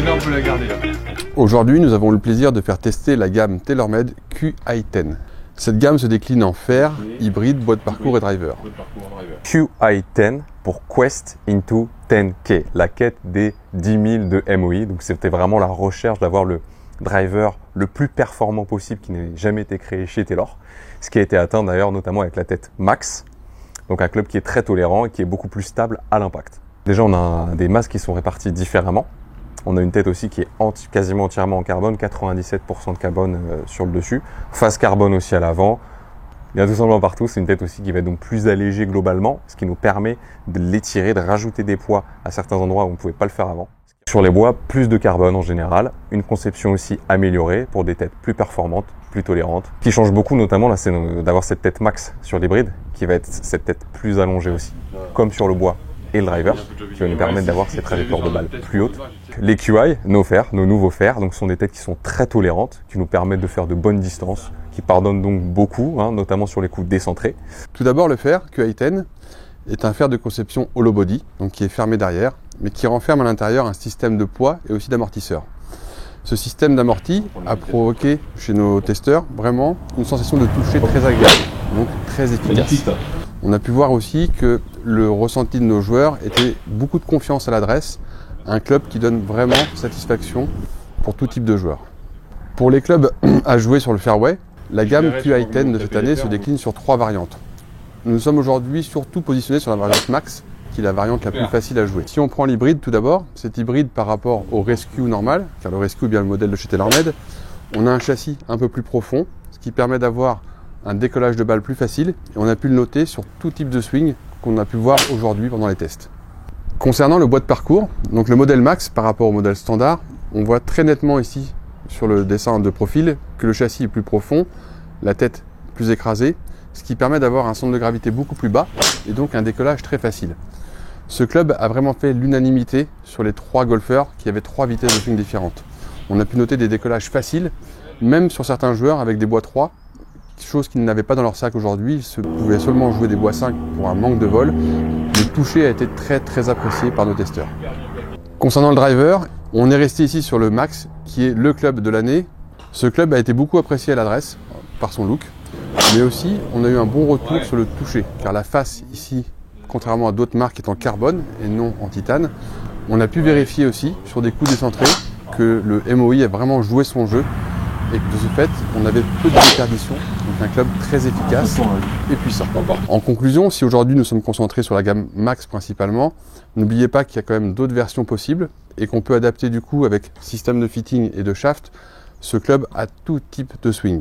Tenez, on peut la garder là. Aujourd'hui, nous avons le plaisir de faire tester la gamme TaylorMade QI10. Cette gamme se décline en fer, hybride, boîte parcours et driver. QI10 pour Quest into 10K, la quête des 10 000 de MOI. Donc c'était vraiment la recherche d'avoir le driver le plus performant possible qui n'ait jamais été créé chez Taylor. Ce qui a été atteint d'ailleurs notamment avec la tête Max, donc un club qui est très tolérant et qui est beaucoup plus stable à l'impact. Déjà on a des masses qui sont réparties différemment. On a une tête aussi qui est quasiment entièrement en carbone, 97% de carbone sur le dessus, face carbone aussi à l'avant. Il y a tout simplement partout, c'est une tête aussi qui va être donc plus allégée globalement, ce qui nous permet de l'étirer, de rajouter des poids à certains endroits où on ne pouvait pas le faire avant. Sur les bois, plus de carbone en général, une conception aussi améliorée pour des têtes plus performantes, plus tolérantes. Ce qui change beaucoup notamment là, c'est d'avoir cette tête max sur l'hybride, qui va être cette tête plus allongée aussi, comme sur le bois et le driver, qui va nous permettre d'avoir ces trajectoires de balle plus hautes. Les QI, nos fers, nos nouveaux fers, donc sont des têtes qui sont très tolérantes, qui nous permettent de faire de bonnes distances, qui pardonnent donc beaucoup, notamment sur les coups décentrés. Tout d'abord, le fer QI10 est un fer de conception hollow body, donc qui est fermé derrière, mais qui renferme à l'intérieur un système de poids et aussi d'amortisseur. Ce système d'amorti a provoqué chez nos testeurs vraiment une sensation de toucher très agréable, donc très efficace. On a pu voir aussi que le ressenti de nos joueurs était beaucoup de confiance à l'adresse, un club qui donne vraiment satisfaction pour tout type de joueurs. Pour les clubs à jouer sur le fairway, la gamme QI10 de cette année se décline sur 3 variantes. Nous sommes aujourd'hui surtout positionnés sur la variante Max, qui est la variante la plus facile à jouer. Si on prend l'hybride tout d'abord, cet hybride par rapport au Rescue normal, car le Rescue est bien le modèle de chez TaylorMade, on a un châssis un peu plus profond, ce qui permet d'avoir un décollage de balle plus facile, et on a pu le noter sur tout type de swing qu'on a pu voir aujourd'hui pendant les tests. Concernant le bois de parcours, donc le modèle Max par rapport au modèle standard, on voit très nettement ici sur le dessin de profil que le châssis est plus profond, la tête plus écrasée, ce qui permet d'avoir un centre de gravité beaucoup plus bas et donc un décollage très facile. Ce club a vraiment fait l'unanimité sur les 3 golfeurs qui avaient 3 vitesses de swing différentes. On a pu noter des décollages faciles, même sur certains joueurs avec des bois 3, chose qu'ils n'avaient pas dans leur sac aujourd'hui. Ils pouvaient seulement jouer des bois 5 pour un manque de vol. Le toucher a été très apprécié par nos testeurs. Concernant le driver, on est resté ici sur le Max, qui est le club de l'année. Ce club a été beaucoup apprécié à l'adresse par son look, mais aussi on a eu un bon retour sur le toucher, car la face ici, contrairement à d'autres marques, est en carbone et non en titane. On a pu vérifier aussi sur des coups décentrés que le MOI a vraiment joué son jeu et que de ce fait, on avait peu de déperdition, donc un club très efficace et puissant. En conclusion, si aujourd'hui nous sommes concentrés sur la gamme Max principalement, n'oubliez pas qu'il y a quand même d'autres versions possibles et qu'on peut adapter du coup avec système de fitting et de shaft ce club à tout type de swing.